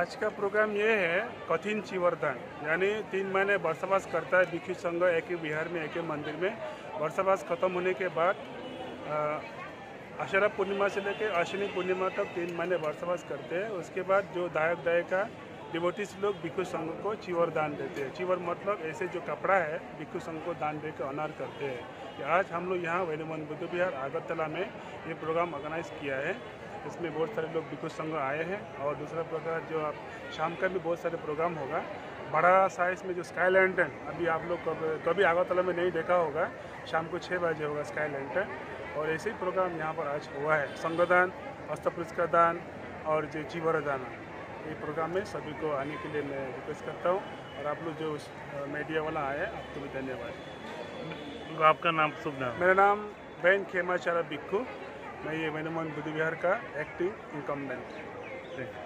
आज का प्रोग्राम ये है कठिन चिवरदान, यानी 3 महीने बरसवास करता है भिक्षु संघ एक ही विहार में एक ही मंदिर में। बरसवास खत्म होने के बाद आषाढ़ पूर्णिमा से लेकर अश्विनी पूर्णिमा तक 3 महीने बरसवास करते हैं। उसके बाद जो दायक दायिका डिवोटीज लोग भिक्षु संघ को चिवर दान देते हैं। चिवर मतलब ऐसे जो कपड़ा है भिक्षु संघ को दान देकर ऑनर करते हैं। आज हम लोग यहाँ वैद्यमान बुद्ध विहार आगरतला में ये प्रोग्राम ऑर्गेनाइज किया है। इसमें बहुत सारे लोग भिक्षु संघ आए हैं और दूसरा प्रकार जो आप शाम का भी बहुत सारे प्रोग्राम होगा। बड़ा साइज में जो स्काई लैंटर्न अभी आप लोग कभी आगरतला में नहीं देखा होगा, शाम को 6 बजे होगा स्काई लैंटर्न। और ऐसे ही प्रोग्राम यहाँ पर आज हुआ है। संगदान, अस्त्र दान और जो चिवर दान, ये प्रोग्राम में सभी को आने के लिए मैं रिक्वेस्ट करता हूँ। और आप लोग जो मीडिया वाला आए हैं आपको भी धन्यवाद। आपका नाम, शुभ नाम? मेरा नाम बैन खेमाचारा भिक्खु। मैं ये वैद्यमान बुद्ध विहार का एक्टिंग इनकम्बेंट।